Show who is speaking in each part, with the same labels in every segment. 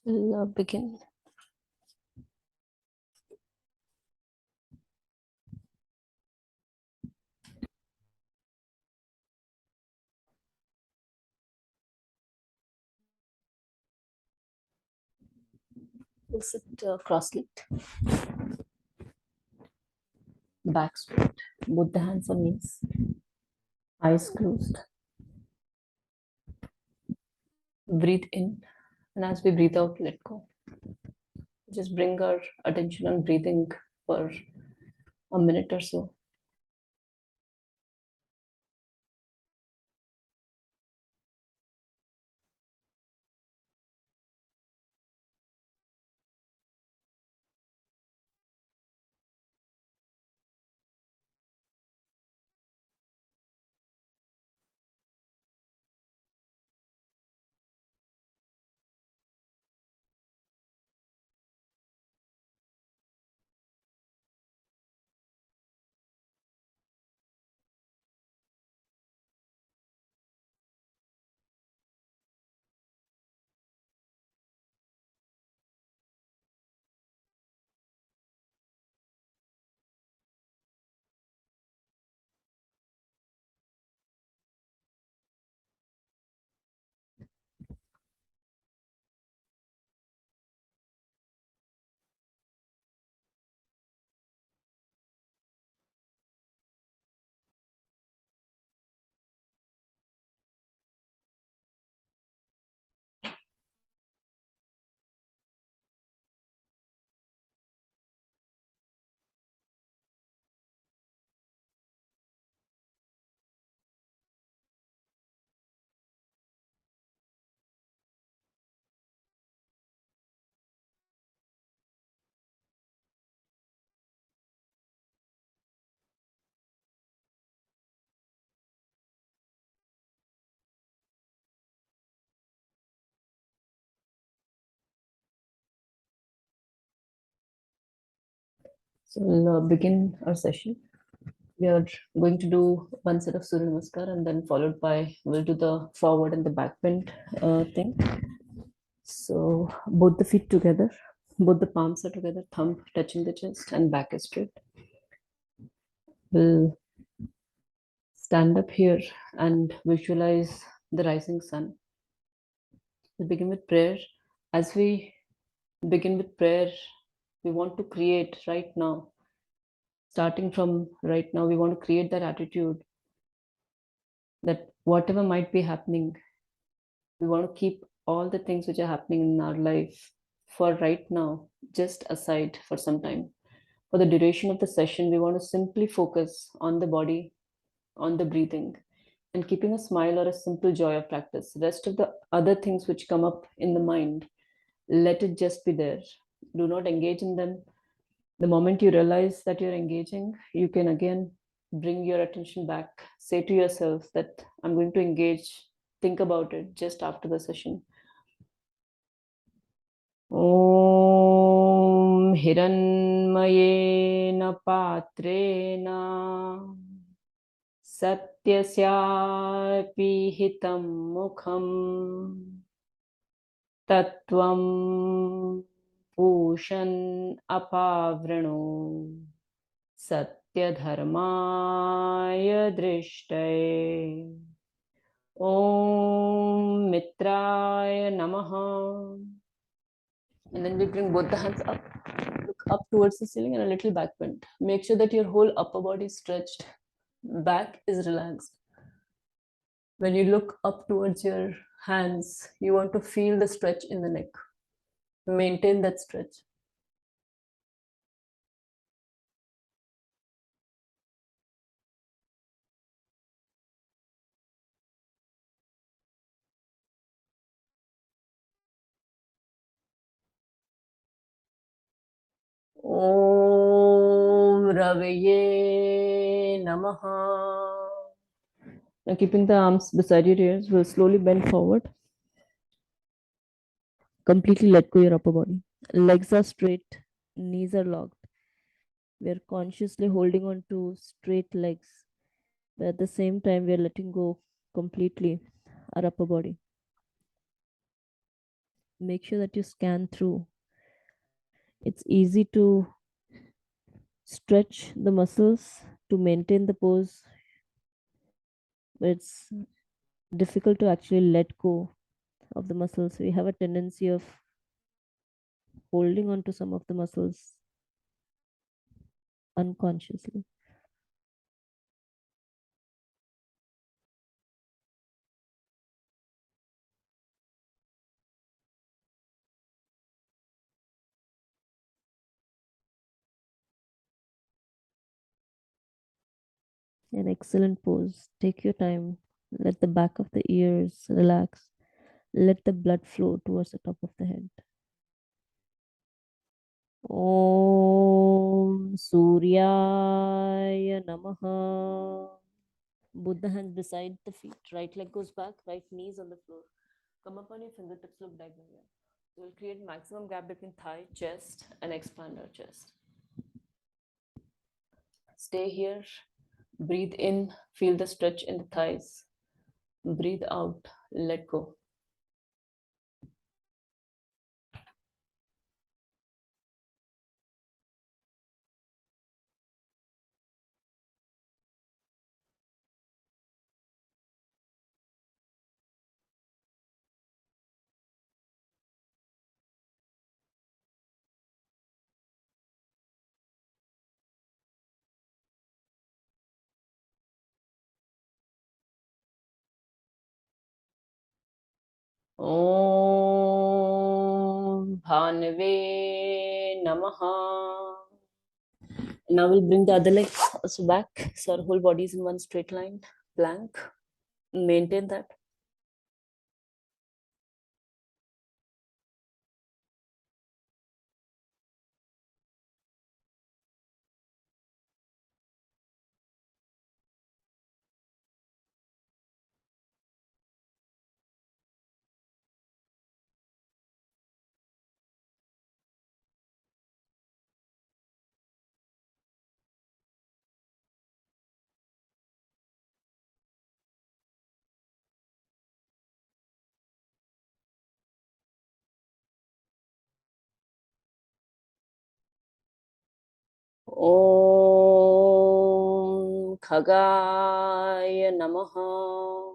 Speaker 1: We'll begin. We'll sit cross-legged, back straight, both the hands on knees, eyes closed. Breathe in, and as we breathe out, let go. Just bring our attention on breathing for a minute or so. So we'll begin our session. We are going to do one set of Surya Namaskar and then followed by, we'll do the forward and the back bend thing. So both the feet together, both the palms are together, thumb touching the chest and back is straight. We'll stand up here and visualize the rising sun. We'll begin with prayer. As we begin with prayer, we want to create right now, starting from right now, we want to create that attitude that whatever might be happening, we want to keep all the things which are happening in our life for right now, just aside for some time. For the duration of the session, we want to simply focus on the body, on the breathing, and keeping a smile or a simple joy of practice. Rest of the other things which come up in the mind, let it just be there. Do not engage in them. The moment you realize that you're engaging, you can again bring your attention back. Say to yourself that I'm going to engage. Think about it just after the session. ॐ हिरण्मयेन पात्रेण सत्यस्यापि हितं मुखं तत्त्वं पूषन् अपावृणो सत्यधर्माय दृष्टये ॐ मित्राय नमः. And then we bring both the hands up, look up towards the ceiling and a little back bend. Make sure that your whole upper body is stretched, back is relaxed. When you look up towards your hands, you want to feel the stretch in the neck. Maintain that stretch. Om Raveye Namaha. Now keeping the arms beside your ears, we'll slowly bend forward. Completely let go your upper body. Legs are straight, knees are locked. We are consciously holding on to straight legs, but at the same time, we are letting go completely our upper body.
Speaker 2: make sure that you scan through. It's easy to stretch the muscles to maintain the pose, but it's difficult to actually let go of the muscles. We have a tendency of holding on to some of the muscles unconsciously. An excellent pose. Take your time. Let the back of the ears relax. Let the blood flow towards the top of the head. Om Suryaya Namaha. Both the hands beside the feet. Right leg goes back, right knees on the floor. Come up on your fingertips, look diagonally. So we'll create maximum gap between thigh, chest, and expand our chest. Stay here. Breathe in, feel the stretch in the thighs. Breathe out, let go. Om Bhanave Namaha. Now we'll bring the other leg also back. So our whole body is in one straight line, plank. Maintain that. Om Khagaya Namaha.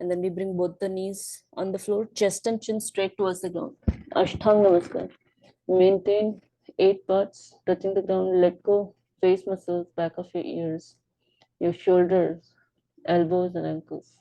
Speaker 2: And then we bring both the knees on the floor, chest and chin straight towards the ground. Ashtanga Namaskar. Maintain 8 parts, touching the ground. Let go. Face muscles, back of your ears, your shoulders, elbows, and ankles.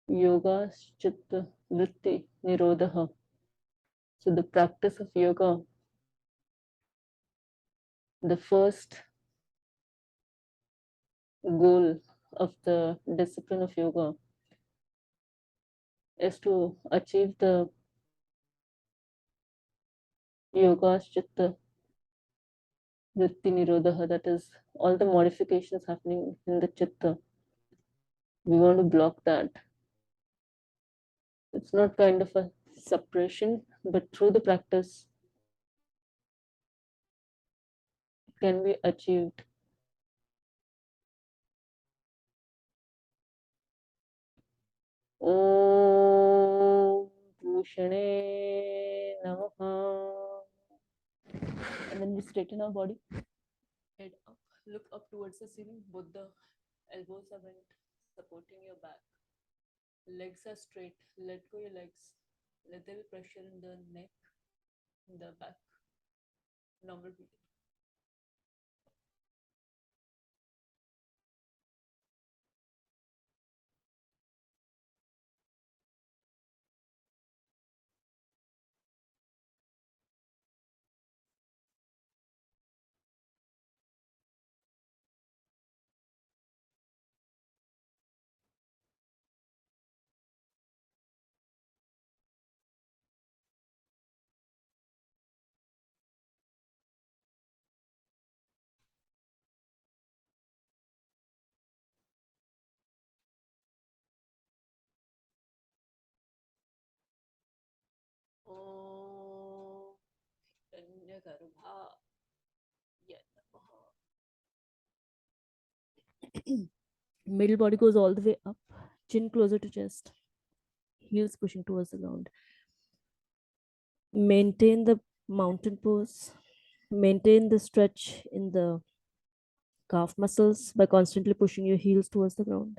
Speaker 2: Yoga Chitta Vritti Nirodha. So, the practice of yoga, the first goal of the discipline of yoga is to achieve the yoga chitta vritti nirodha, that is all the modifications happening in the chitta. We want to block that. It's not kind of a suppression, but through the practice it can be achieved. Om Bhushane Namaha. And then we straighten our body. Head up, look up towards the ceiling. Both the elbows are bent, supporting your back. Legs are straight. Let go your legs. Let there be pressure in the neck, in the back. Normal breathing. Hiranyagarbhaya namaha. Middle body goes all the way up, chin closer to chest, heels pushing towards the ground. Maintain the mountain pose. Maintain the stretch in the calf muscles by constantly pushing your heels towards the ground.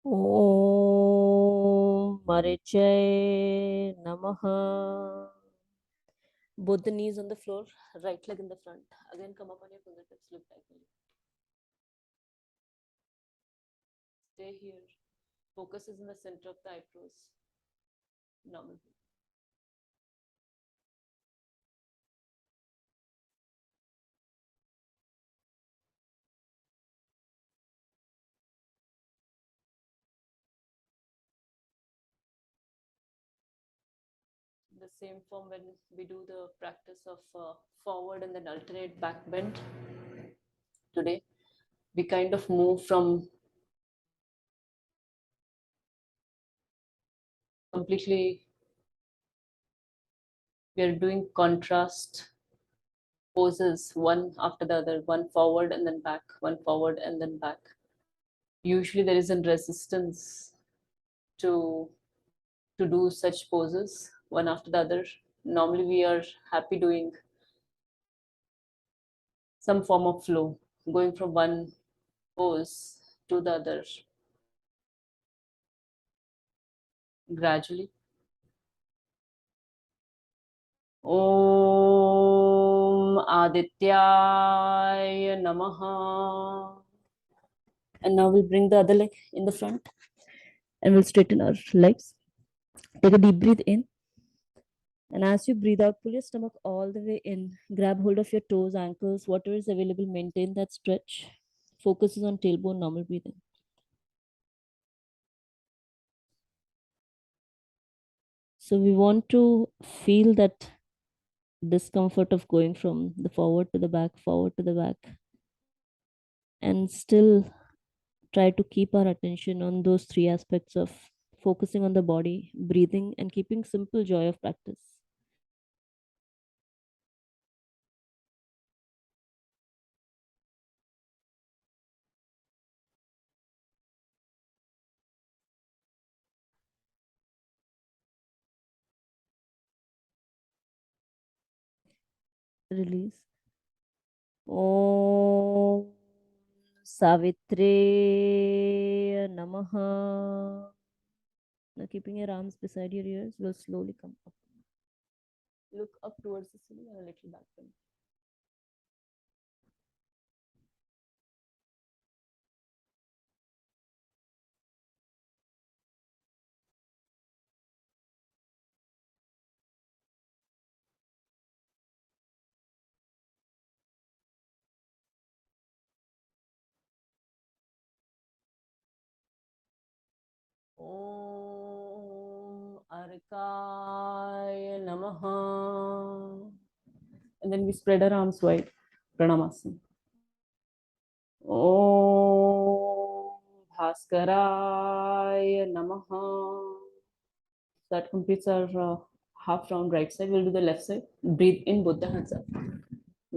Speaker 2: Om Marichay Namaha. Both the knees on the floor, right leg in the front. Again, come up on your fingertips, look diagonally. Stay here. Focus is in the center of the eyebrows. Normal. The same form when we do the practice of forward and then alternate back bend. Today, we kind of move from completely, we are doing contrast poses one after the other, one forward and then back, one forward and then back. Usually there is a resistance to do such poses one after the other. Normally we are happy doing some form of flow, going from one pose to the other gradually. Om Adityaya Namaha. And now we'll bring the other leg in the front and we'll straighten our legs. Take a deep breath in. And as you breathe out, pull your stomach all the way in. Grab hold of your toes, ankles, whatever is available. Maintain that stretch. Focus is on tailbone, normal breathing. So we want to feel that discomfort of going from the forward to the back, forward to the back, and still try to keep our attention on those three aspects of focusing on the body, breathing, and keeping simple joy of practice. Release. Om Savitre Namaha. Now keeping your arms beside your ears, will slowly come up. Look up towards the ceiling and a little back bend. Om Arkaya Namaha. And then we spread our arms wide. Pranamasana. Om Bhaskaraya Namaha. That completes our half round right side. We'll do the left side. Breathe in, both the hands up.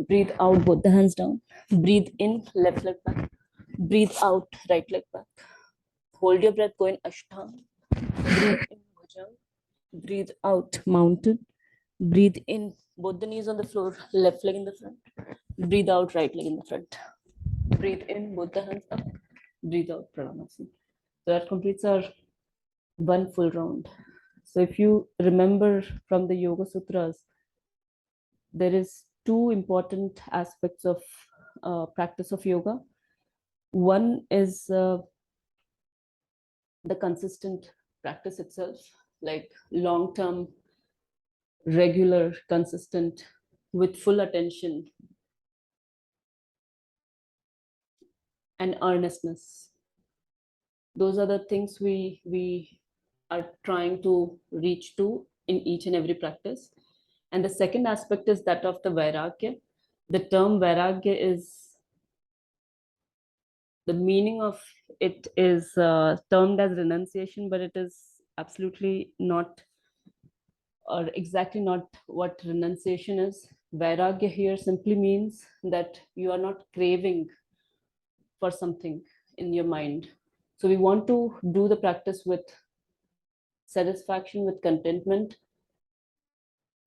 Speaker 2: Breathe out, both the hands down. Breathe in, left leg back. Breathe out, right leg back. Hold your breath, go in Ashtanga. Breathe in, Bhujanga. Breathe out, mountain. Breathe in, both the knees on the floor, left leg in the front. Breathe out, right leg in the front. Breathe in, both the hands up. Breathe out, Pranamasi. So that completes our one full round. So if you remember from the Yoga Sutras, there is two important aspects of practice of yoga.
Speaker 1: One is the consistent practice itself, like long term, regular, consistent, with full attention and earnestness. Those are the things we are trying to reach to in each and every practice. And the second aspect is that of the vairagya. The term vairagya is, the meaning of it is termed as renunciation, but it is absolutely not, or exactly not, what renunciation is. Vairagya here simply means that you are not craving for something in your mind. So we want to do the practice with satisfaction, with contentment.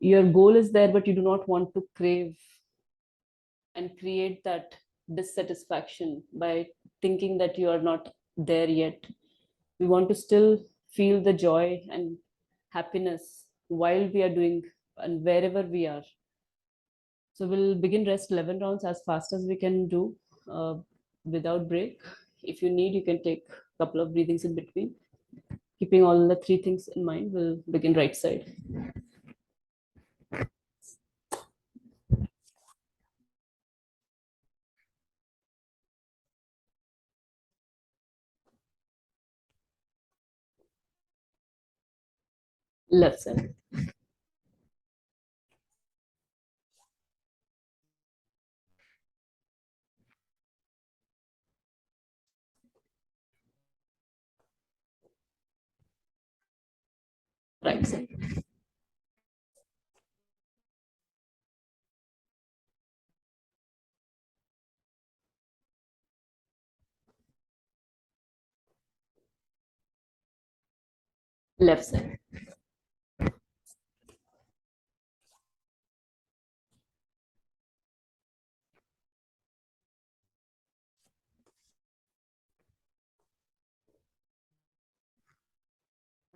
Speaker 1: Your goal is there, but you do not want to crave and create that dissatisfaction by thinking that you are not there yet. We want to still feel the joy and happiness while we are doing and wherever we are. So we'll begin rest 11 rounds as fast as we can do, uh, without break. If you need, you can take a couple of breathings in between. Keeping all the three things in mind, we'll begin right side. Left side. Right side. Left side.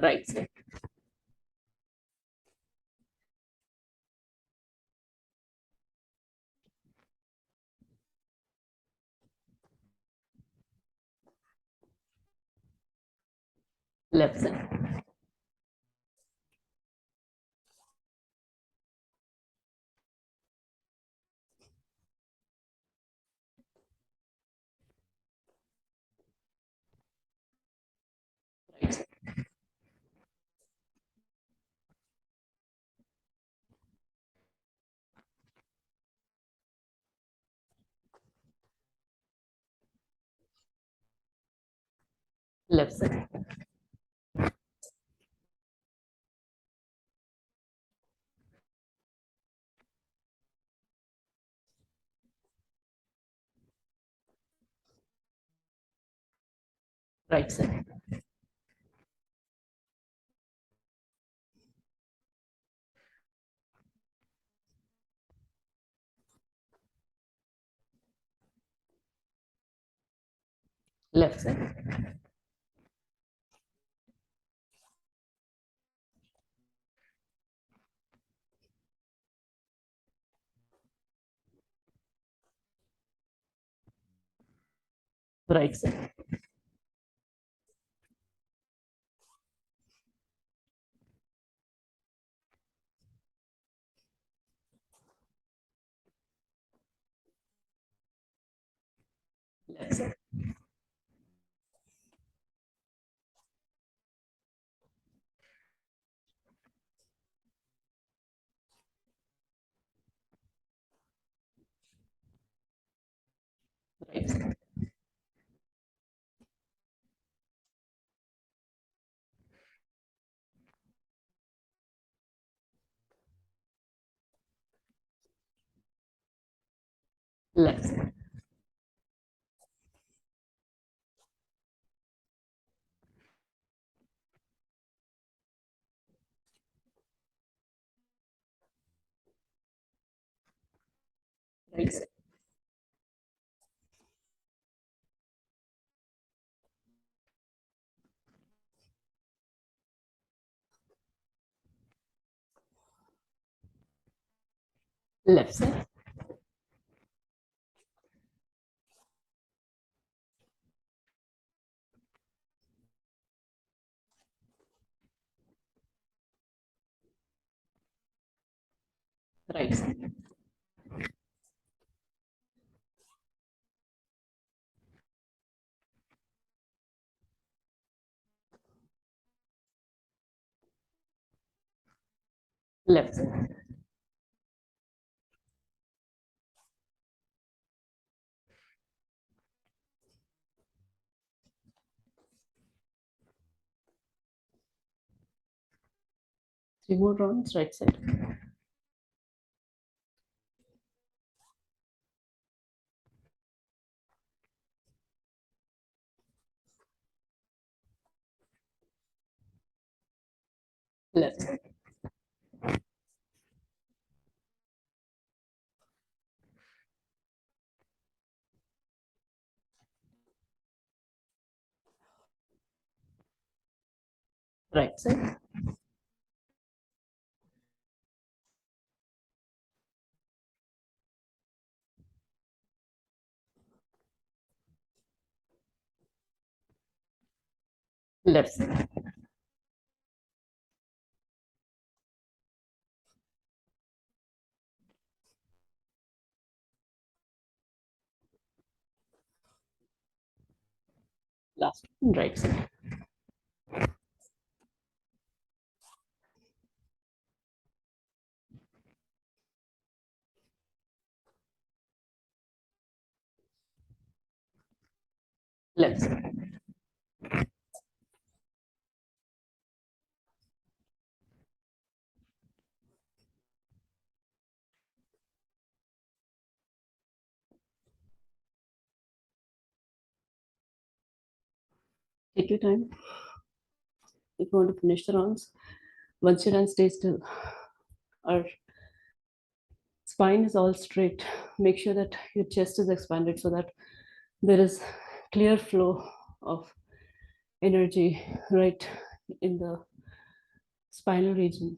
Speaker 1: Right side. Left side. Right side. Left side. Right side. Left side. Right side. Left side. Right side. Left side. Right side. Left side. Right side. Left side. Three more rounds, right side. Left side. Right side. Left side. Last one, right side. Left side. Take your time. If you want to finish the rounds, once you're done, stay still. Our spine is all straight. Make sure that your chest is expanded so that there is clear flow of energy right in the spinal region.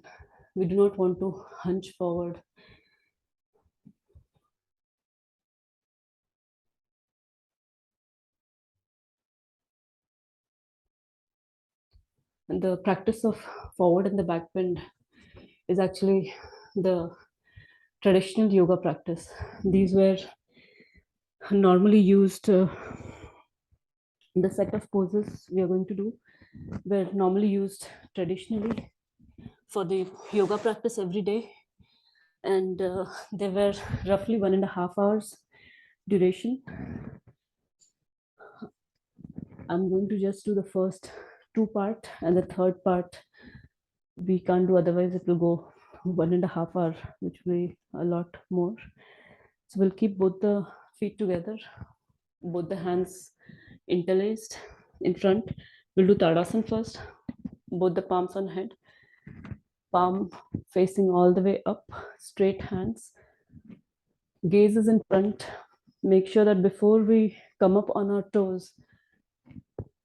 Speaker 1: We do not want to hunch forward. And the practice of forward and the back bend is actually the traditional yoga practice. These were normally used, the set of poses we are going to do were normally used traditionally for the yoga practice every day. And they were roughly 1.5 hours duration. I'm going to just do the first two part, and the third part we can't do, otherwise it will go 1.5 hour, which will be a lot more. So we'll keep both the feet together, both the hands interlaced in front. We'll do Tadasana first, both the palms on head, palm facing all the way up, straight hands, gaze is in front. Make sure that before we come up on our toes,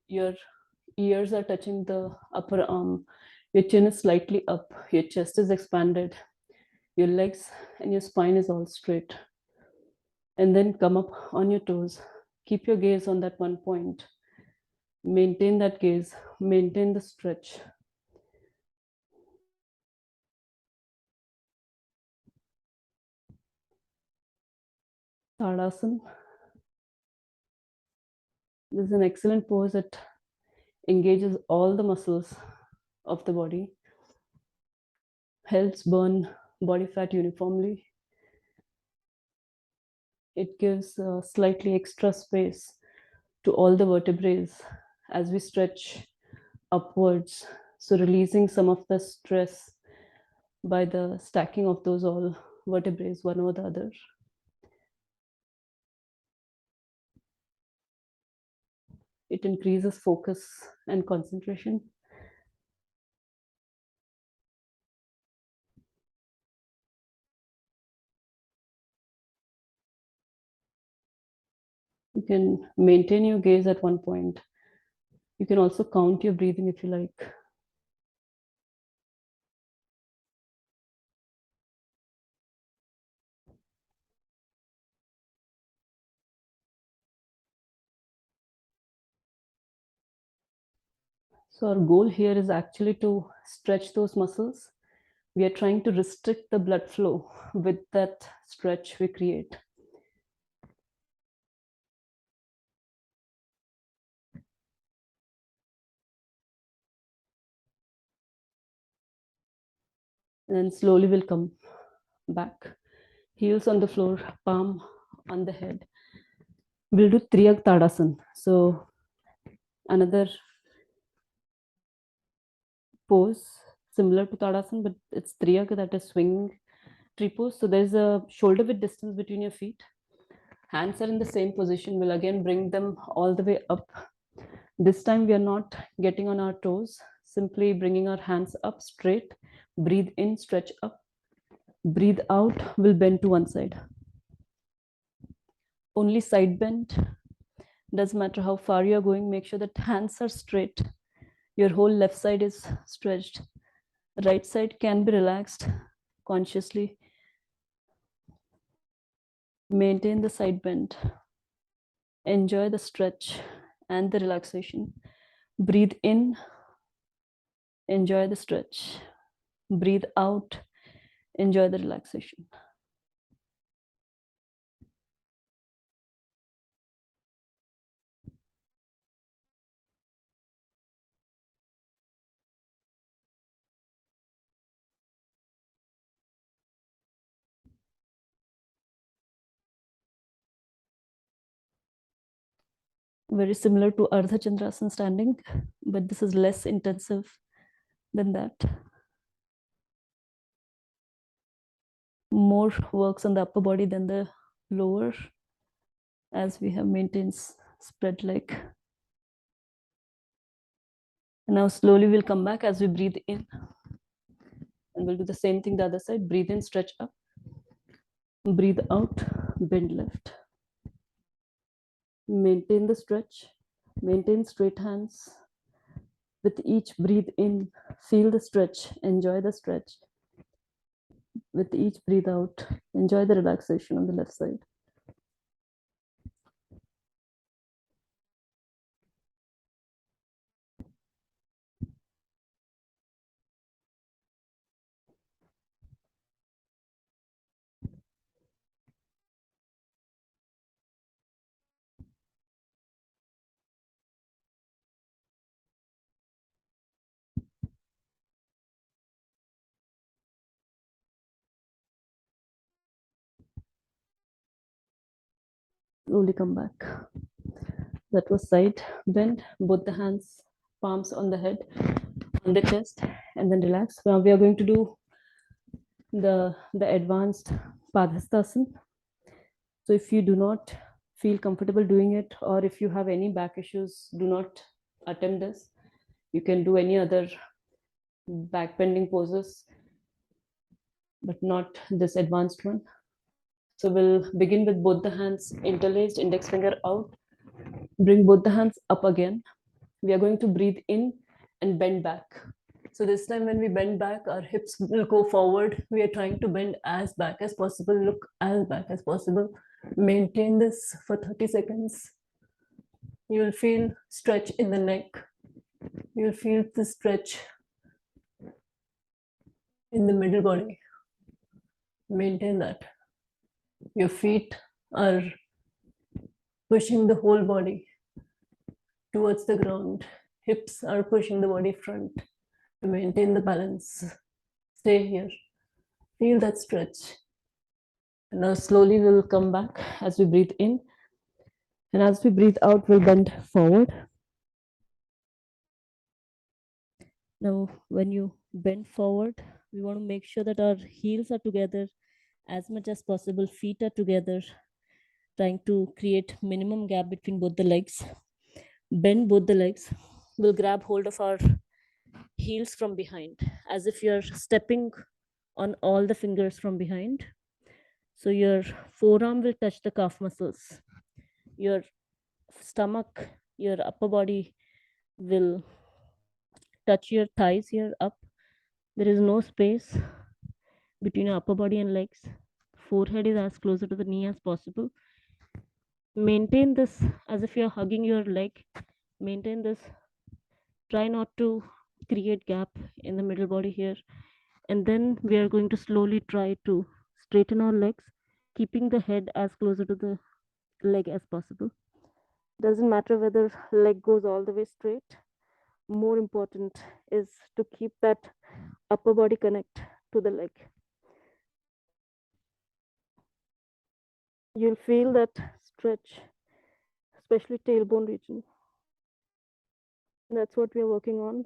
Speaker 1: your ears are touching the upper arm, your chin is slightly up, your chest is expanded, your legs and your spine is all straight. And then come up on your toes. Keep your gaze on that one point. Maintain that gaze, maintain the stretch. Tadasana. This is an excellent pose that engages all the muscles of the body, helps burn body fat uniformly. It gives slightly extra space to all the vertebrae as we stretch upwards. So, releasing some of the stress by the stacking of those all vertebrae one over the other. It increases focus and concentration. You can maintain your gaze at one point. You can also count your breathing if you like. So our goal here is actually to stretch those muscles We are trying to restrict the blood flow with that stretch we create. And then slowly we'll come back. Heels on the floor, palm on the head. We'll do Triyak Tadasana. So another pose similar to Tadasana, but it's Triyak, that is swinging tree pose. So there's a shoulder width distance between your feet. Hands are in the same position. We'll again bring them all the way up. This time we are not getting on our toes, simply bringing our hands up straight. Breathe in, stretch up. Breathe out, we'll bend to one side. Only side bend. Doesn't matter how far you're going, make sure that hands are straight. Your whole left side is stretched. Right side can be relaxed consciously. Maintain the side bend. Enjoy the stretch and the relaxation. Breathe in. Enjoy the stretch. Breathe out. Enjoy the relaxation. Very similar to Ardha Chandrasana standing, but this is less intensive than that. More works on the upper body than the lower, as we have maintained spread leg. Now slowly we'll come back as we breathe in. And we'll do the same thing the other side. Breathe in, stretch up. Breathe out, bend left. Maintain the stretch. Maintain straight hands. With each breathe in, feel the stretch. Enjoy the stretch. With each breathe out, enjoy the relaxation on the left side. Slowly come back. That was side bend, both the hands, palms on the head, on the chest, and then relax. Now we are going to do the advanced Padhastasana. So if you do not feel comfortable doing it, or if you have any back issues, do not attempt this. You can do any other back bending poses, but not this advanced one. So we'll begin with both the hands interlaced, index finger out. Bring both the hands up again. We are going to breathe in and bend back. So this time when we bend back, our hips will go forward. We are trying to bend as back as possible, look as back as possible. Maintain this for 30 seconds. You will feel stretch in the neck. You will feel the stretch in the middle body. Maintain that. Your feet are pushing the whole body towards the ground. Hips are pushing the body front to maintain the balance. Stay here. Feel that stretch. And now slowly we'll come back as we breathe in. And as we breathe out, we'll bend forward. Now, when you bend forward, we want to make sure that our heels are together as much as possible. Feet are together, trying to create minimum gap between both the legs. Bend both the legs. We'll grab hold of our heels from behind, as if you're stepping on all the fingers from behind. So your forearm will touch the calf muscles. Your stomach, your upper body will touch your thighs here up. There is no space between your upper body and legs. Forehead is as closer to the knee as possible. Maintain this as if you're hugging your leg. Maintain this. Try not to create gap in the middle body here.
Speaker 2: And then we are going to slowly try to straighten our legs, keeping the head as closer to the leg as possible. Doesn't matter whether leg goes all the way straight. More important is to keep that upper body connect to the leg. You'll feel that stretch, especially tailbone region. That's what we are working on.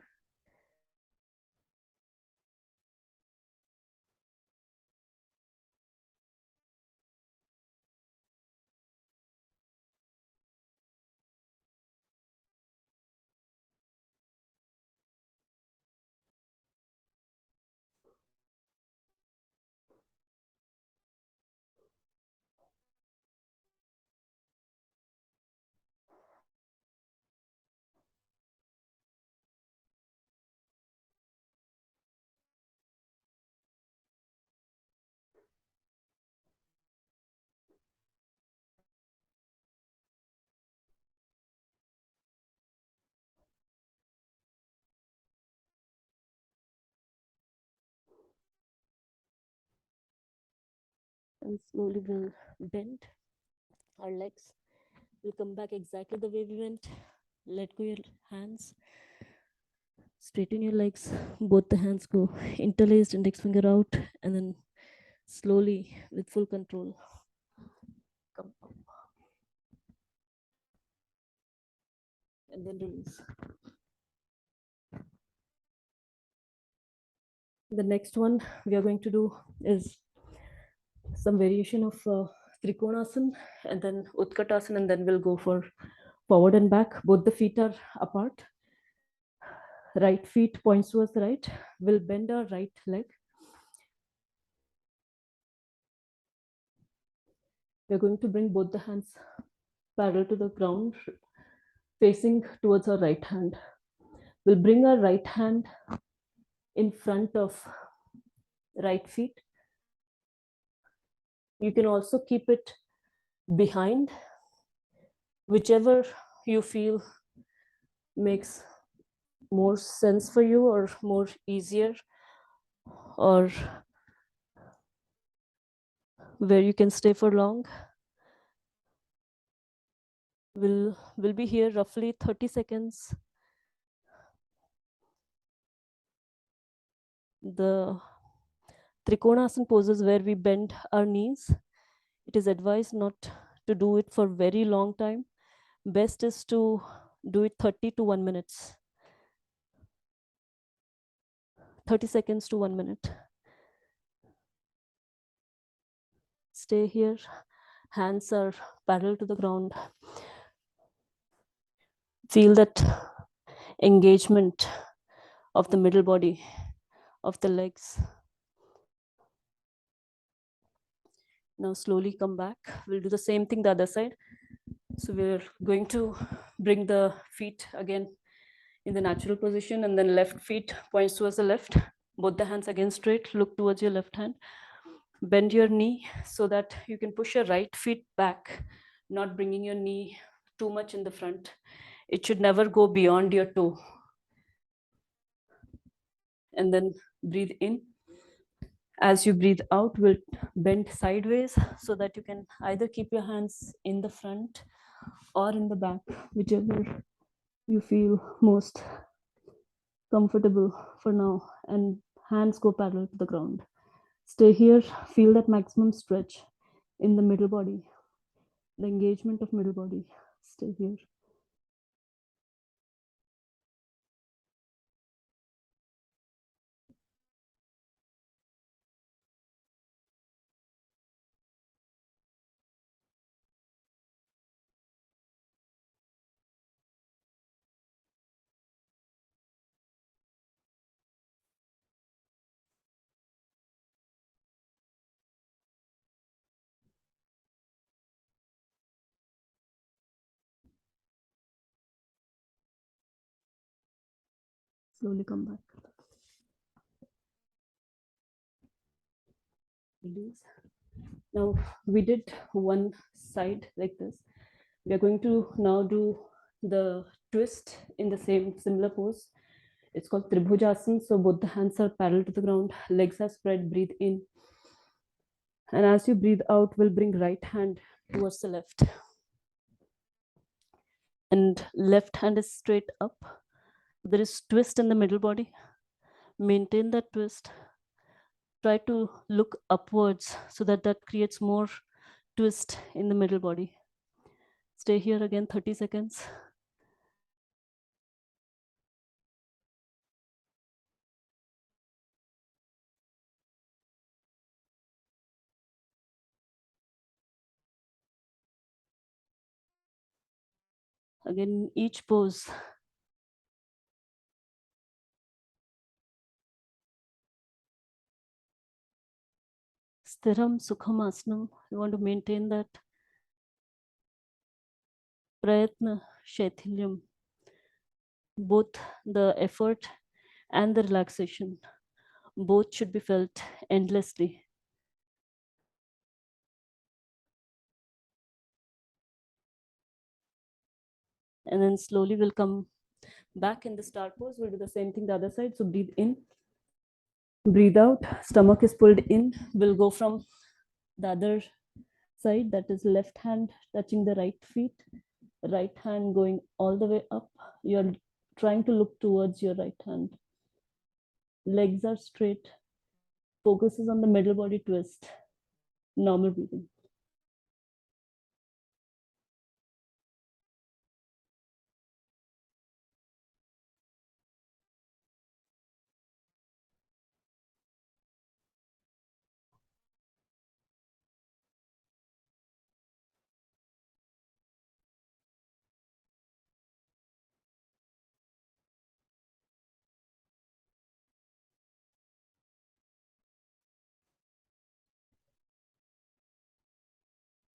Speaker 2: And slowly we'll bend our legs. We'll come back exactly the way we went. Let go your hands. Straighten your legs. Both the hands go interlaced, index finger out, and then slowly, with full control, come up. And then release. The next one we are going to do is some variation of Trikonasana and then Utkatasana, and then we'll go for forward and back. Both the feet are apart. Right feet points towards the right. We'll bend our right leg. We're going to bring both the hands parallel to the ground, facing towards our right hand. We'll bring our right hand in front of right feet. You can also keep it behind, whichever you feel makes more sense for you or more easier, or where you can stay for long. We'll be here roughly 30 seconds. The Trikonasana poses where we bend our knees. It is advised not to do it for very long time. Best is to do it 30 to 1 minutes. 30 seconds to 1 minute. Stay here. Hands are parallel to the ground. Feel that engagement of the middle body, of the legs. Now slowly come back. We'll do the same thing the other side. So we're going to bring the feet again in the natural position, and then left feet points towards the left. Both the hands again straight, look towards your left hand. Bend your knee so that you can push your right feet back, not bringing your knee too much in the front. It should never go beyond your toe. And then breathe in. As you breathe out, we'll bend sideways so that you can either keep your hands in the front or in the back, whichever you feel most comfortable for now. And hands go parallel to the ground. Stay here, feel that maximum stretch in the middle body, the engagement of middle body. Stay here. Slowly come back. Release. Now we did one side like this. We are going to now do the twist in the same similar pose.
Speaker 1: It's called Tribhujasana. So both the hands are parallel to the ground, legs are spread, breathe in. And as you breathe out, we'll bring right hand towards the left. And left hand is straight up. There is twist in the middle body. Maintain that twist. Try to look upwards so that that creates more twist in the middle body. Stay here again 30 seconds. Again, each pose. Sthiram Sukham Asanam. You want to maintain that. Prayatna Shaithilyam. Both the effort and the relaxation, both should be felt endlessly. And then slowly we'll come back in the star pose. We'll do the same thing the other side. So breathe in, breathe out, stomach is pulled in. We'll go from the other side, that is left hand touching the right feet, right hand going all the way up. You're trying to look towards your right hand. Legs are straight. Focus is on the middle body twist. Normal breathing.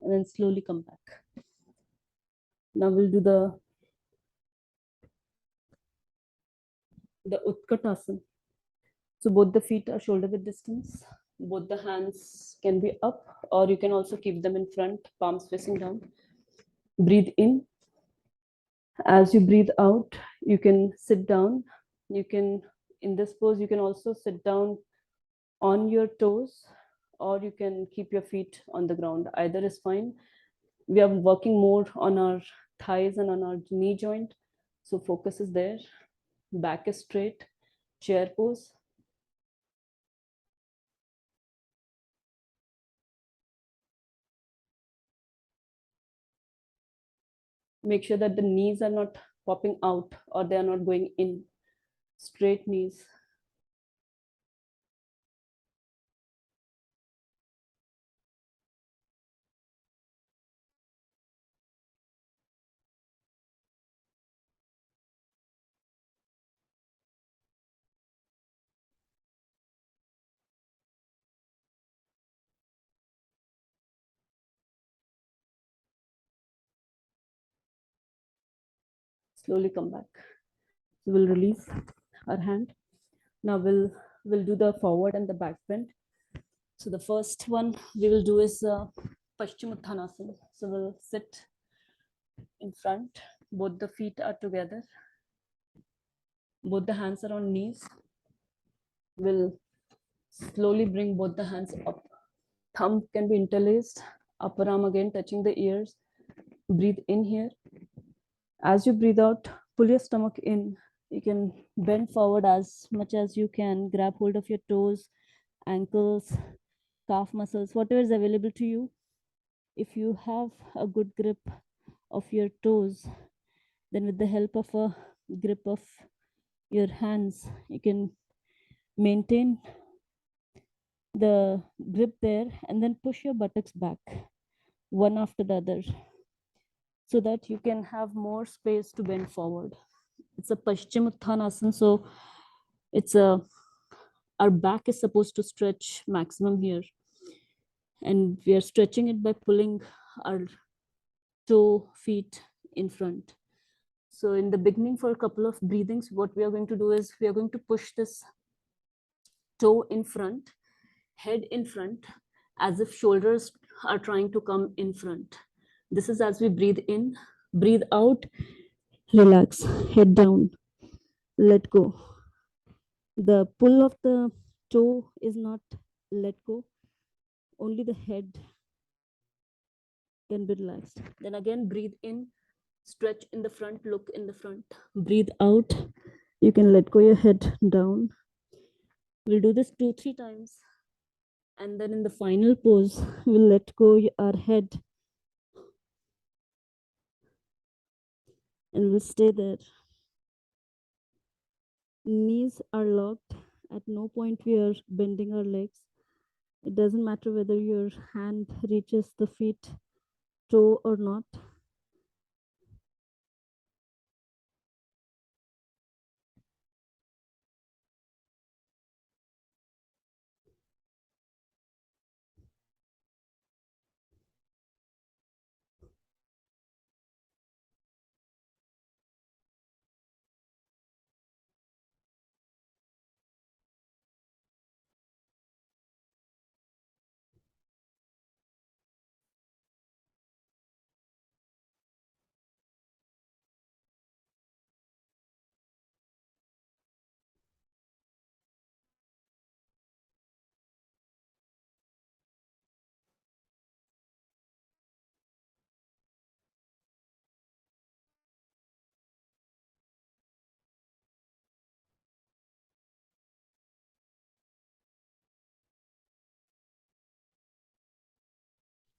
Speaker 1: And then slowly come back. Now we'll do the Utkatasana. So both the feet are shoulder width distance. Both the hands can be up, or you can also keep them in front, palms facing down. Breathe in. As you breathe out, you can sit down. You can, in this pose, you can also sit down on your toes, or you can keep your feet on the ground. Either is fine. We are working more on our thighs and on our knee joint. So focus is there. Back is straight. Chair pose. Make sure that the knees are not popping out or they are not going in. Straight knees. Slowly come back. So we'll release our hand. Now we'll do the forward and the back bend. So the first one we will do is Paschimottanasana. So we'll sit in front. Both the feet are together. Both the hands are on knees. We'll slowly bring both the hands up. Thumb can be interlaced. Upper arm again touching the ears. Breathe in here. As you breathe out, pull your stomach in. You can bend forward as much as you can. Grab hold of your toes, ankles, calf muscles, whatever is available to you. If you have a good grip of your toes, then with the help of a grip of your hands, you can maintain the grip there and then push your buttocks back one after the other so that you can have more space to bend forward. It's a Paschimottanasana, so our back is supposed to stretch maximum here, and we are stretching it by pulling our toe feet in front. So in the beginning, for a couple of breathings, what we are going to do is we are going to push this toe in front, head in front, as if shoulders are trying to come in front. This is as we breathe in. Breathe out, relax, head down, let go.
Speaker 2: The pull of the toe is not let go, only the head can be relaxed. Then again, breathe in, stretch in the front, look in the front. Breathe out, you can let go your head down. We'll do this 2-3 times. And then in the final pose, we'll let go our head and we'll stay there. Knees are locked. At no point we are bending our legs. It doesn't matter whether your hand reaches the feet, toe or not.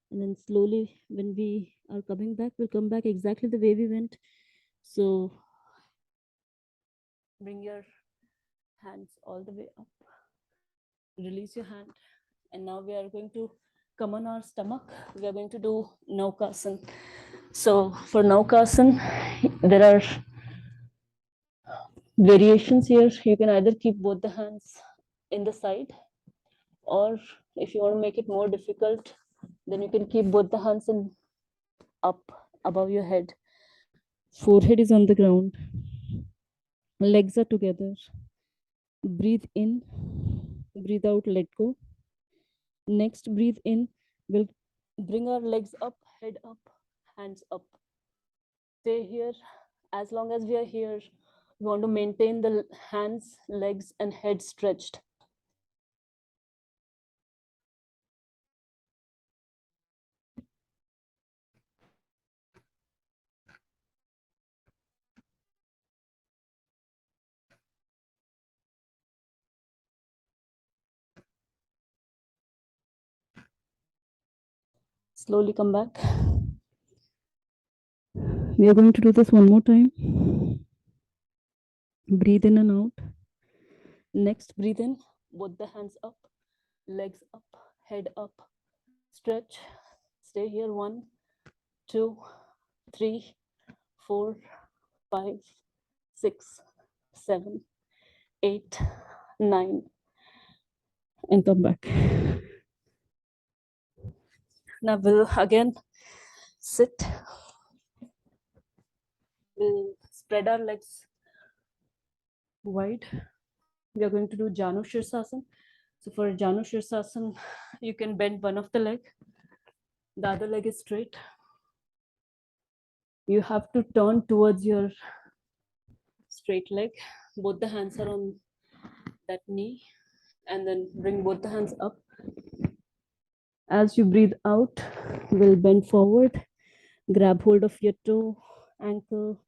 Speaker 2: And then slowly, when we are coming back, we'll come back exactly the way we went. So bring your hands all the way up. Release your hand. And now we are going to come on our stomach. We are going to do Naukasana. So for Naukasana, there are variations here. You can either keep both the hands in the side, or if you want to make it more difficult, then you can keep both the hands in up above your head. Forehead is on the ground. Legs are together. Breathe in, breathe out, let go. Next, breathe in. We'll bring our legs up, head up, hands up. Stay here. As long as we are here, we want to maintain the hands, legs, and head stretched. Slowly come back. We are going to do this one more time. Breathe in and out. Next, breathe in, both the hands up, legs up, head up, stretch. Stay here. 1, 2, 3, 4, 5, 6, 7, 8, 9, and come back. Now we'll again sit. We'll spread our legs wide. We are going to do Janu Shirsasana. So for Janu Shirsasana, you can bend one of the leg. The other leg is straight. You have to turn towards your straight leg. Both the hands are on that knee, and then bring both the hands up. As you breathe out, we'll bend forward, grab hold of your toe, ankle,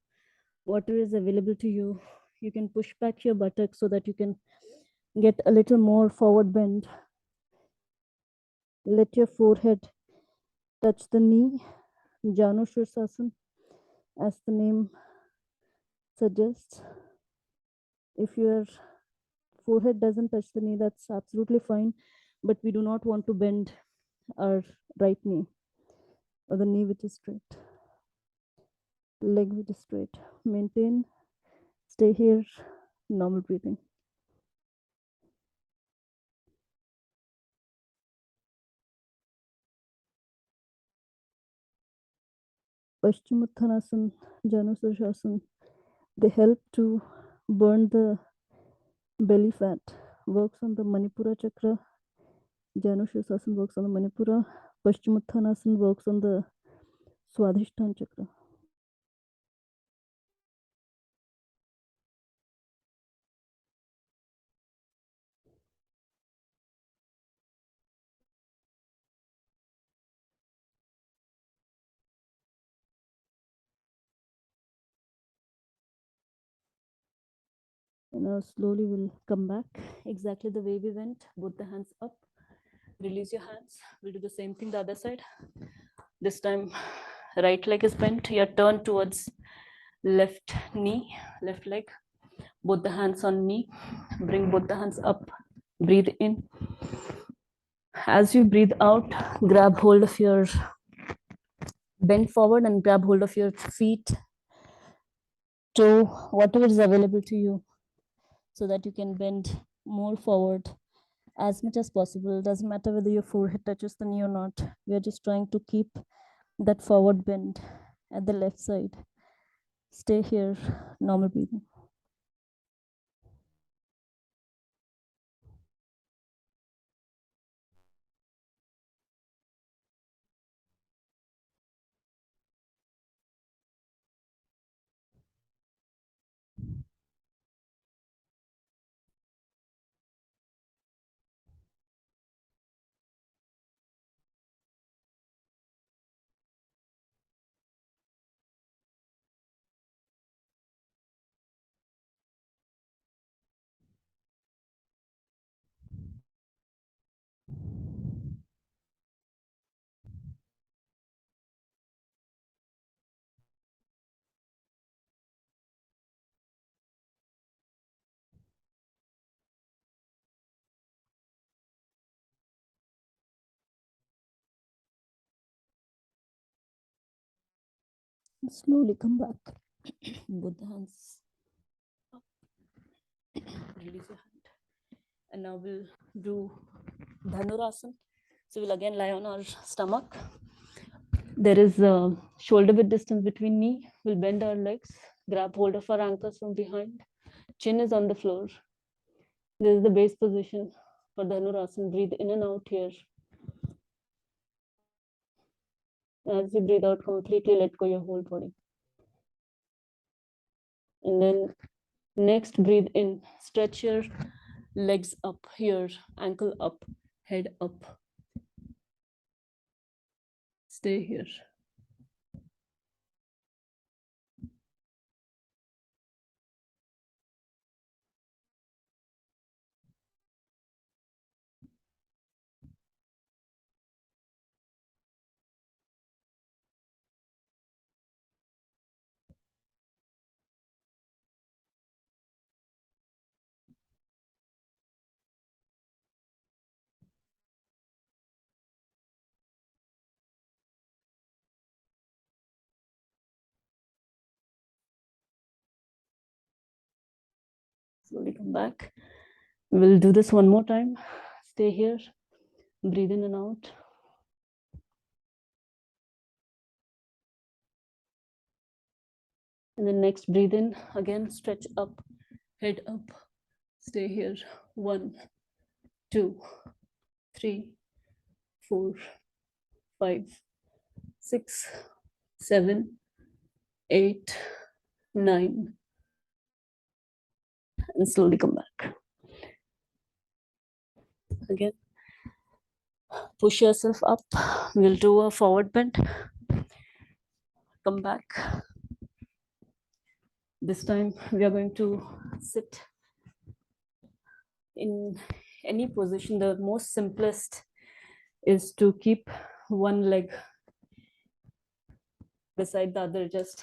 Speaker 2: whatever is available to you. You can push back your buttocks so that you can get a little more forward bend. Let your forehead touch the knee. Janu Shirsasana, as the name suggests. If your forehead doesn't touch the knee, that's absolutely fine. But we do not want to bend our right knee or the knee which is straight. Leg which is straight. Maintain. Stay here. Normal breathing. Paschimottanasana, Janu Shirsasana, they help to burn the belly fat. Works on the Manipura chakra. Janu Shirsasana works on the Manipura. Paschimottanasana works on the Swadhisthana chakra. Now slowly we'll come back exactly the way we went. Both the hands up. Release your hands. We'll do the same thing the other side. This time, right leg is bent. You're turned towards left knee, left leg. Both the hands on knee. Bring both the hands up. Breathe in. As you breathe out, grab hold of your bend forward and grab hold of your feet, toe, whatever is available to you, so that you can bend more forward as much as possible. It doesn't matter whether your forehead touches the knee or not. We are just trying to keep that forward bend at the left side. Stay here, normal breathing. Slowly come back. Both the hands up. Release your hand. And now we'll do Dhanurasana. So we'll again lie on our stomach. There is a shoulder width distance between knee. We'll bend our legs, grab hold of our ankles from behind. Chin is on the floor. This is the base position for Dhanurasana. Breathe in and out here. As you breathe out completely, let go your whole body. And then next, breathe in. Stretch your legs up here, ankle up, head up. Stay here. Slowly come back. We'll do this one more time. Stay here. Breathe in and out. And then next, breathe in. Again, stretch up, head up. Stay here. 1, 2, 3, 4, 5, 6, 7, 8, 9. And slowly come back. Again, push yourself up. We'll do a forward bend. Come back. This time we are going to sit in any position. The most simplest is to keep one leg beside the other, just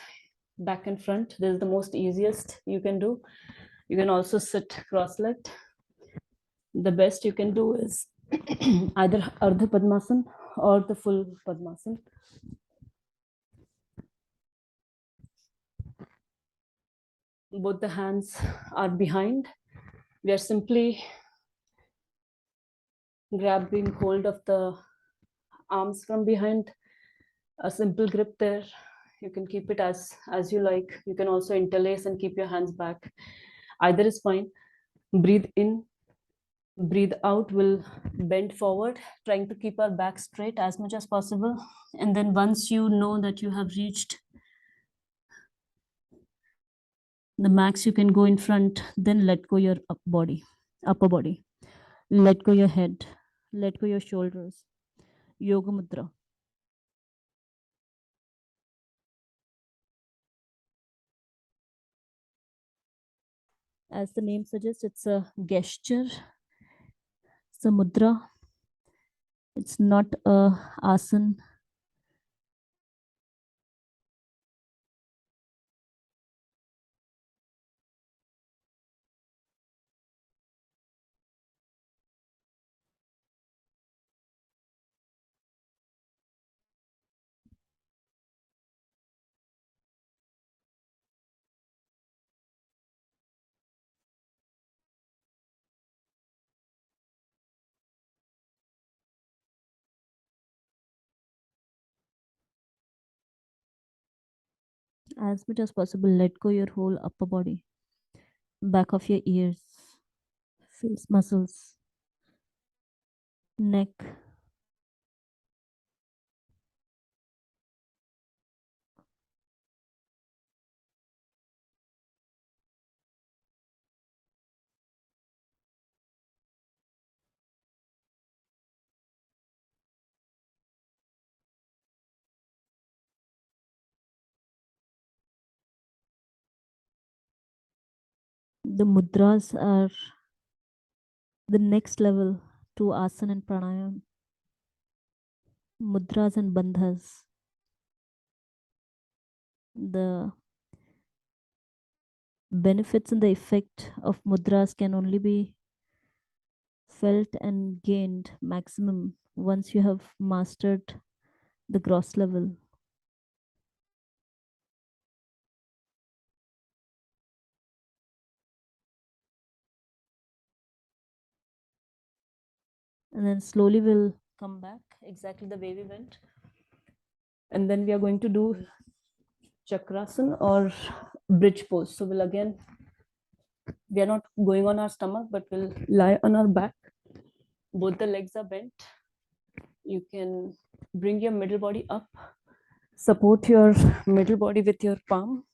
Speaker 2: back and front. This is the most easiest you can do. You can also sit cross-legged. The best you can do is either Ardha Padmasana or the full Padmasana. Both the hands are behind. We are simply grabbing hold of the arms from behind. A simple grip there. You can keep it as you like. You can also interlace and keep your hands back. Either is fine. Breathe in, breathe out. We'll bend forward, trying to keep our back straight as much as possible. And then once you know that you have reached the max you can go in front, then let go your upper body. Let go your head. Let go your shoulders. Yoga Mudra. As the name suggests, it's a gesture, it's a mudra. It's not a asana. As much as possible, let go your whole upper body, back of your ears, face muscles, neck. The mudras are the next level to asana and pranayam. Mudras and bandhas. The benefits and the effect of mudras can only be felt and gained maximum once you have mastered the gross level. And then slowly we'll come back exactly the way we went. And then we are going to do chakrasana or bridge pose. So we'll again, we are not going on our stomach, but we'll lie on our back. Both the legs are bent. You can bring your middle body up, support your middle body with your palm,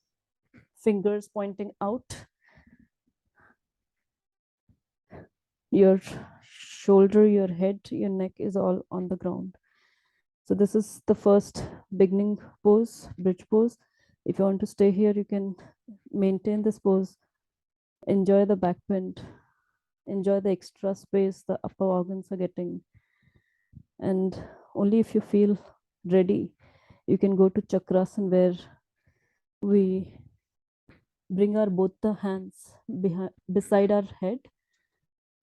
Speaker 2: fingers pointing out. Your shoulder, your head, your neck is all on the ground. So this is the first beginning pose, bridge pose. If you want to stay here, you can maintain this pose. Enjoy the back bend. Enjoy the extra space the upper organs are getting. And only if you feel ready, you can go to chakrasana, where we bring our both the hands beside our head.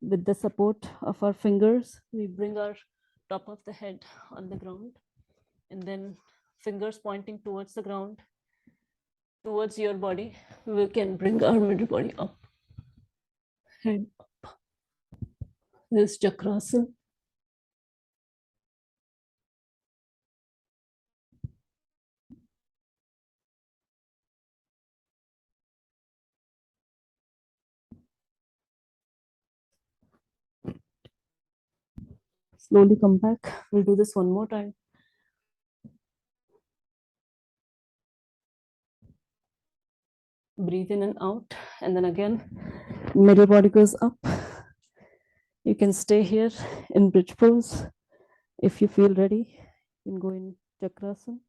Speaker 2: With the support of our fingers, we bring our top of the head on the ground, and then fingers pointing towards the ground, towards your body. We can bring our middle body up, head up. This chakrasana. Slowly come back. We'll do this one more time. Breathe in and out, and then again, middle body goes up. You can stay here in bridge pose. If you feel ready, you can go in chakrasana.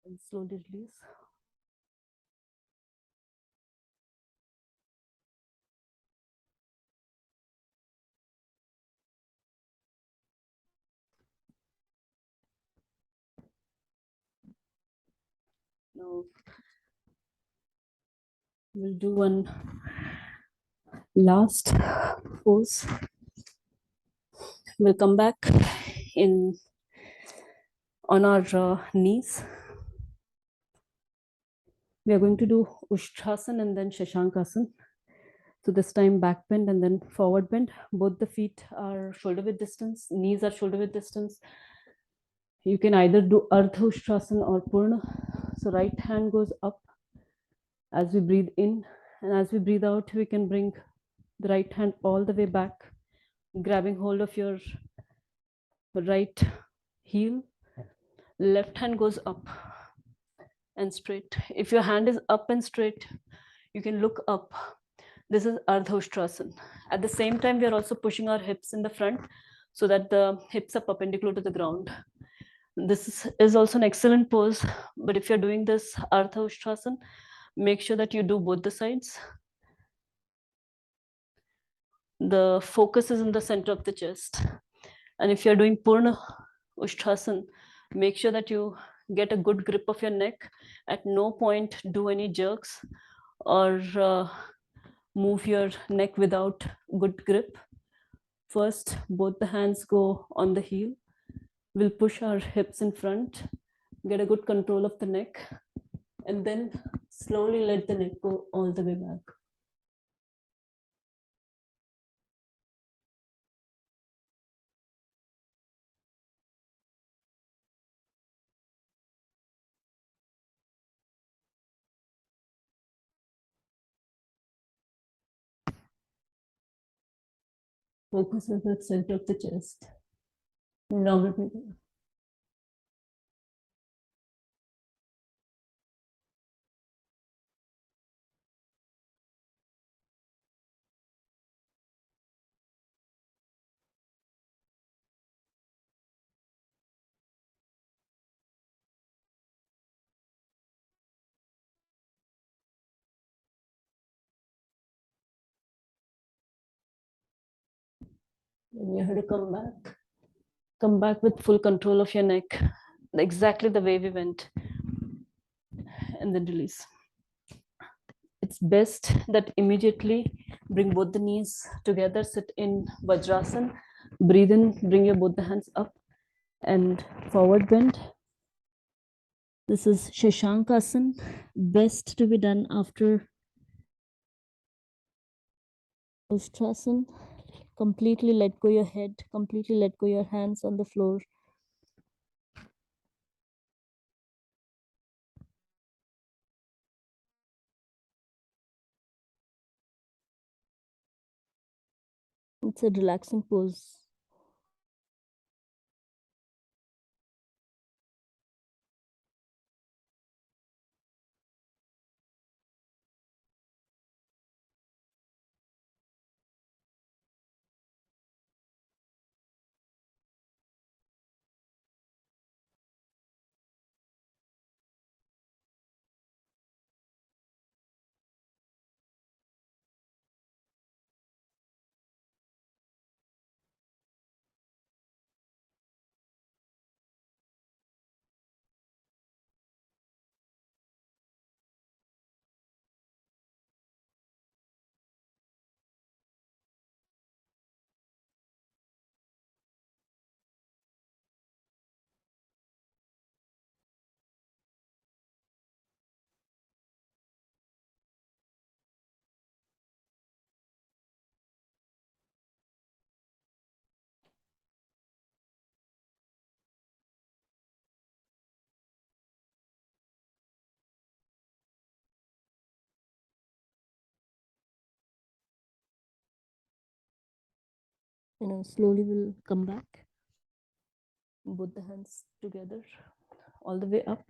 Speaker 2: And slowly release. Now we'll do one last pose. We'll come back in on our knees. We are going to do Ushtrasana and then Shashankasana. So this time back bend and then forward bend. Both the feet are shoulder width distance, knees are shoulder width distance. You can either do Ardha Ushtrasana or Purna. So right hand goes up as we breathe in, and as we breathe out, we can bring the right hand all the way back
Speaker 1: grabbing hold of your right heel. Left hand goes up and straight. If your hand is up and straight, you can look up. This is Ardha Ustrasana. At the same time, we are also pushing our hips in the front so that the hips are perpendicular to the ground. This is also an excellent pose, but if you're doing this Ardha Ustrasana, make sure that you do both the sides. The focus is in the center of the chest. And if you're doing Purna Ustrasana, make sure that you get a good grip of your neck. At no point do any jerks or move your neck without good grip. First, both the hands go on the heel. We'll push our hips in front, get a good control of the neck, and then slowly let the neck go all the way back. Focus on the center of the chest. Longer breathing. Then you have to come back. Come back with full control of your neck, exactly the way we went, and then release. It's best that immediately bring both the knees together, sit in Vajrasana, breathe in, bring your both the hands up and forward bend. This is Shashankasana, best to be done after Ustrasana. Completely let go your head, completely let go your hands on the floor. It's a relaxing pose. Slowly we'll come back. Both the hands together, all the way up.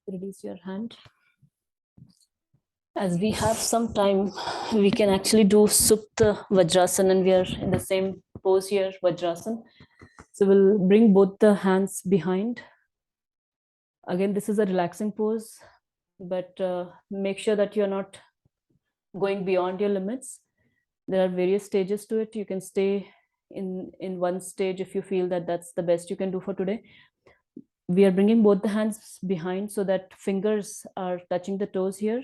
Speaker 1: Release your hand. As we have some time, we can actually do Supta Vajrasana, and we are in the same pose here, Vajrasana. So we'll bring both the hands behind. Again, this is a relaxing pose, but make sure that you're not going beyond your limits. There are various stages to it. You can stay in one stage if you feel that that's the best you can do for today. We are bringing both the hands behind so that fingers are touching the toes here,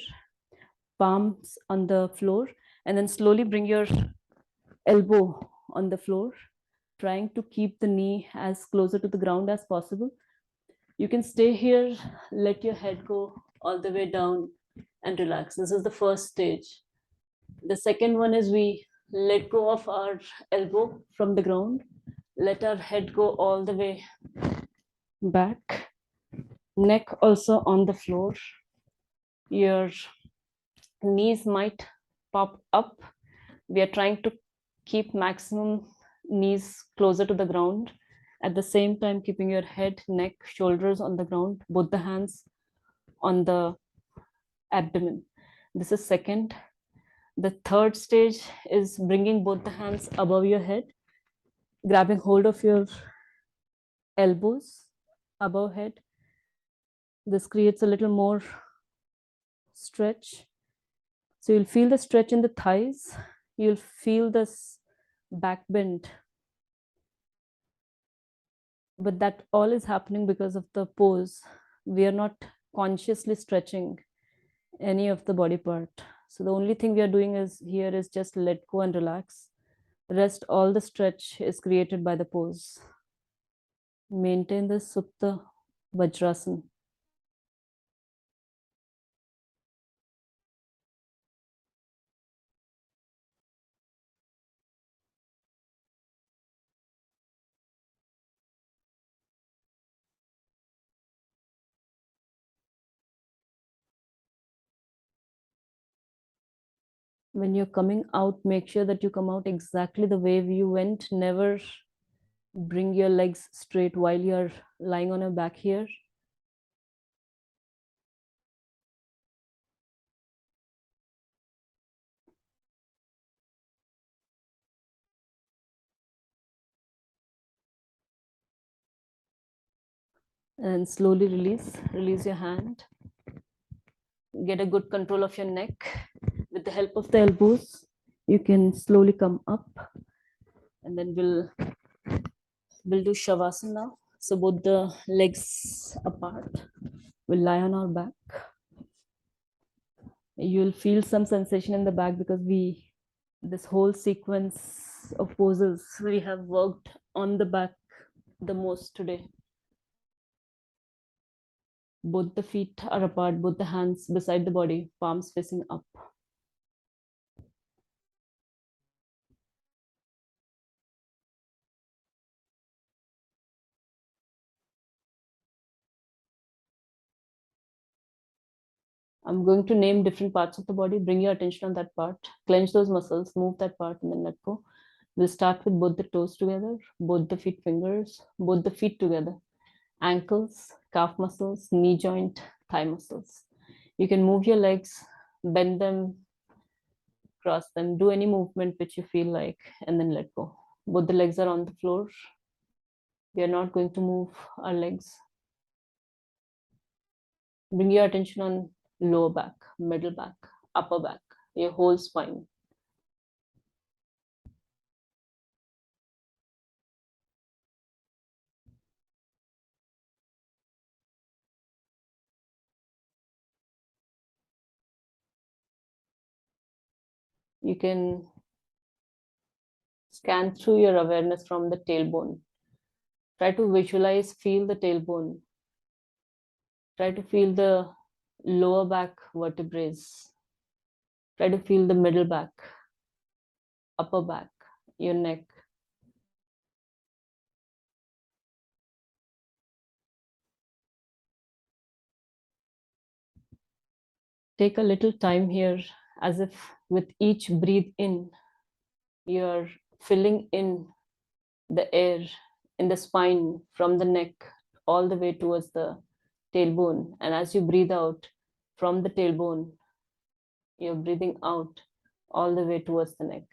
Speaker 1: palms on the floor, and then slowly bring your elbow on the floor, trying to keep the knee as closer to the ground as possible. You can stay here, let your head go all the way down and relax. This is the first stage. The second one is we let go of our elbow from the ground, let our head go all the way back, neck also on the floor. Your knees might pop up. We are trying to
Speaker 2: keep maximum knees closer to the ground. At the same time, keeping your head, neck, shoulders on the ground, both the hands on the abdomen. This is second. The third stage is bringing both the hands above your head, grabbing hold of your elbows above head. This creates a little more stretch. So you'll feel the stretch in the thighs. You'll feel this back bend. But that all is happening because of the pose. We are not consciously stretching any of the body part. So the only thing we are doing is here is just let go and relax. The rest, all the stretch is created by the pose. Maintain the Supta Vajrasana. When you're coming out, make sure that you come out exactly the way you went. Never bring your legs straight while you're lying on your back here. And slowly release your hand. Get a good control of your neck. With the help of the elbows, you can slowly come up. And then we'll do Shavasana now. So both the legs apart. We'll lie on our back. You'll feel some sensation in the back because this whole sequence of poses, we have worked on the back the most today. Both the feet are apart, both the hands beside the body, palms facing up. I'm going to name different parts of the body. Bring your attention on that part. Clench those muscles, move that part, and then let go. We'll start with both the toes together, both the feet fingers, both the feet together. Ankles, calf muscles, knee joint, thigh muscles. You can move your legs, bend them, cross them, do any movement which you feel like, and then let go. Both the legs are on the floor. We are not going to move our legs. Bring your attention on lower back, middle back, upper back, your whole spine. You can scan through your awareness from the tailbone. Try to visualize, feel the tailbone. Try to feel the lower back vertebrae. Try to feel the middle back, upper back, your neck. Take a little time here, as if with each breathe in, you're filling in the air in the spine from the neck all the way towards the tailbone. And as you breathe out from the tailbone, you're breathing out all the way towards the neck.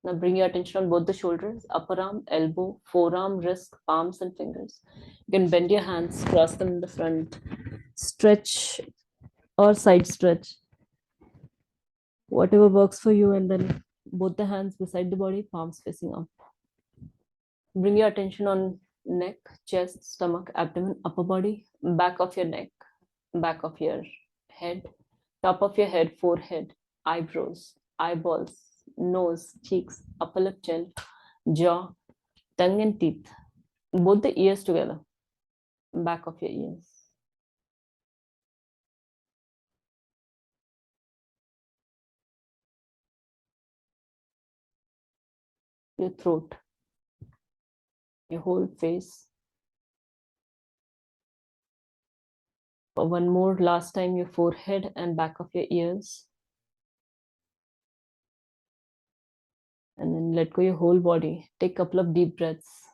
Speaker 2: Now bring your attention on both the shoulders, upper arm, elbow, forearm, wrist, palms, and fingers. You can bend your hands, cross them in the front, stretch or side stretch, whatever works for you, and then both the hands beside the body, palms facing up. Bring your attention on neck, chest, stomach, abdomen, upper body, back of your neck, back of your head, top of your head, forehead, eyebrows, eyeballs, nose, cheeks, upper lip, chin, jaw, tongue, and teeth. Both the ears together, back of your ears. Your throat.
Speaker 1: your whole face. For one more last time, your forehead and back of your ears. And then let go your whole body. Take a couple of deep breaths.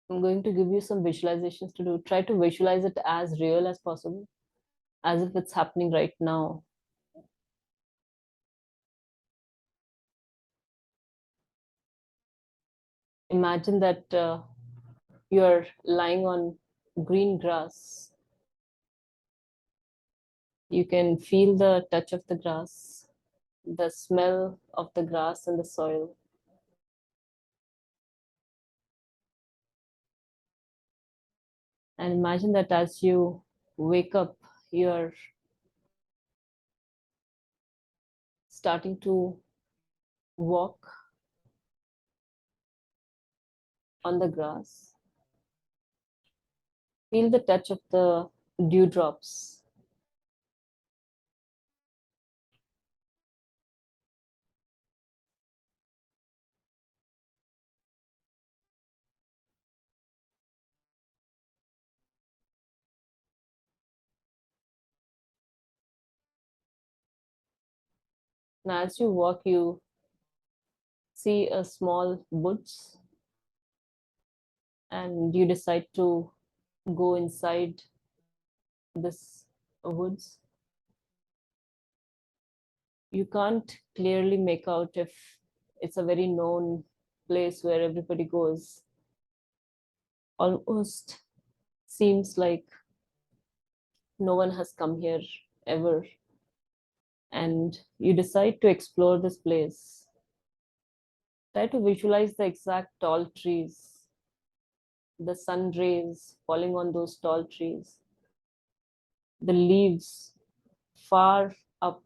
Speaker 1: I'm going to give you some visualizations to do. Try to visualize it as real as possible, as if it's happening right now. Imagine that you're lying on green grass. You can feel the touch of the grass, the smell of the grass and the soil. And imagine that as you wake up, you're starting to walk on the grass. Feel the touch of the dewdrops. Now, as you walk, you see a small woods, and you decide to go inside this woods. You can't clearly make out if it's a very known place where everybody goes. Almost seems like no one has come here ever. And you decide to explore this place. Try to visualize the exact tall trees, the sun rays falling on those tall trees, the leaves far up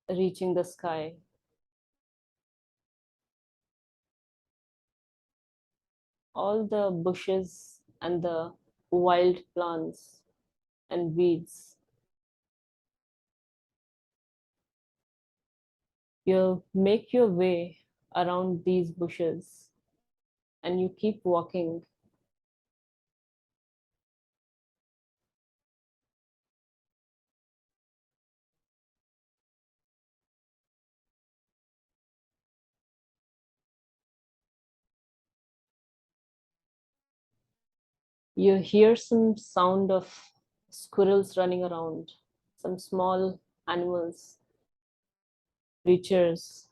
Speaker 1: reaching the sky. All the bushes and the wild plants and weeds. You make your way around these bushes and you keep walking. You hear some sound of squirrels running around, some small animals, creatures.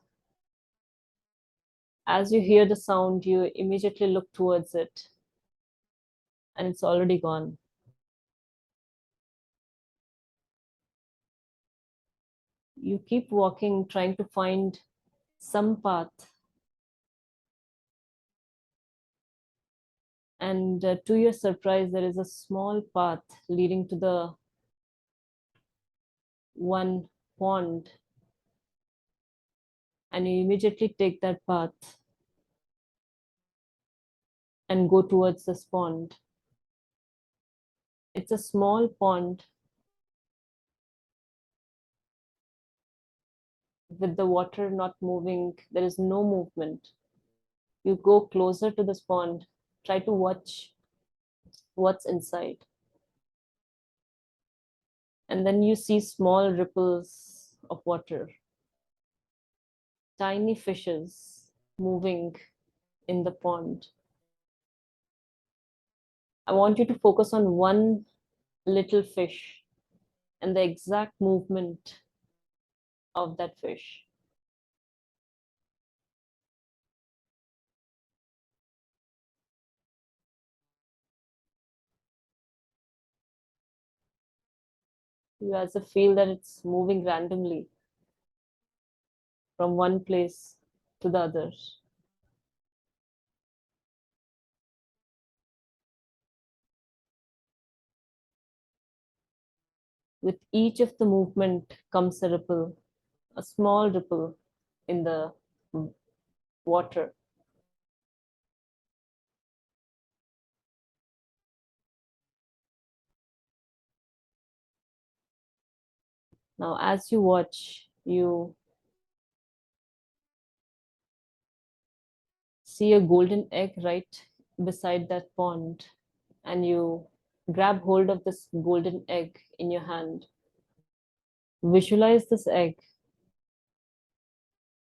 Speaker 1: As you hear the sound, you immediately look towards it, and it's already gone. You keep walking, trying to find some path. And to your surprise, there is a small path leading to the one pond. And you immediately take that path and go towards this pond. It's a small pond with the water not moving. There is no movement. You go closer to this pond, try to watch what's inside. And then you see small ripples of water, tiny fishes moving in the pond. I want you to focus on one little fish and the exact movement of that fish. You as if feel that it's moving randomly from one place to the other.
Speaker 2: With each of the movement comes a ripple, a small ripple in the water. Now, as you watch, you see a golden egg right beside that pond, and you grab hold of this golden egg in your hand. Visualize this egg,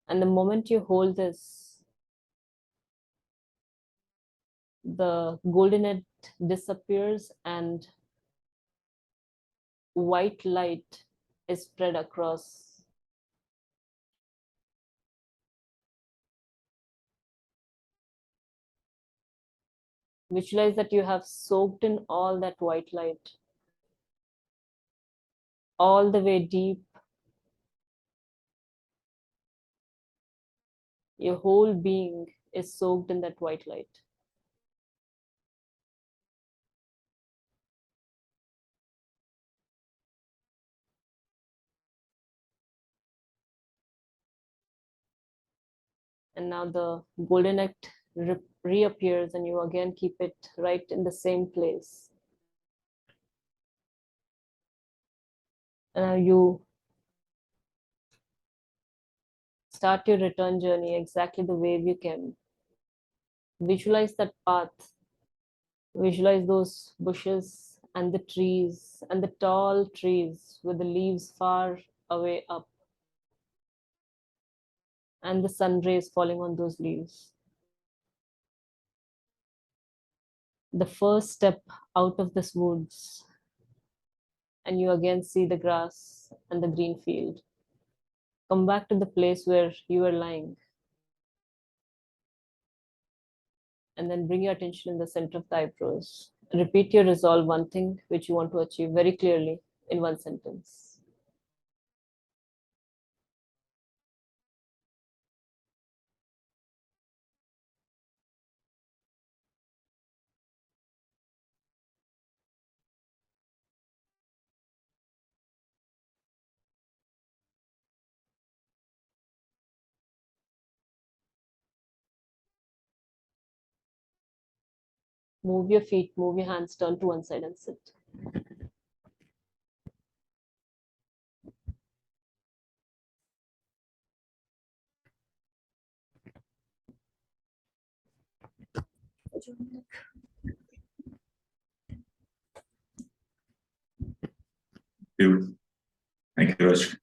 Speaker 2: and the moment you hold this, the golden egg disappears and white light is spread across. Visualize that you have soaked in all that white light, all the way deep. Your whole being is soaked in that white light. And now the golden egg reappears, and you again keep it right in the same place. And now you start your return journey exactly the way you came. Visualize that path. Visualize those bushes and the trees and the tall trees with the leaves far away up, and the sun rays falling on those leaves. The first step out of this woods, and you again see the grass and the green field. Come back to the place where you were lying, and then bring your attention in the center of the eyebrows. Repeat your resolve, one thing which you want to achieve very clearly in one sentence. Move your feet, move your hands, turn to one side and sit.
Speaker 3: Beautiful. Thank you, Raj.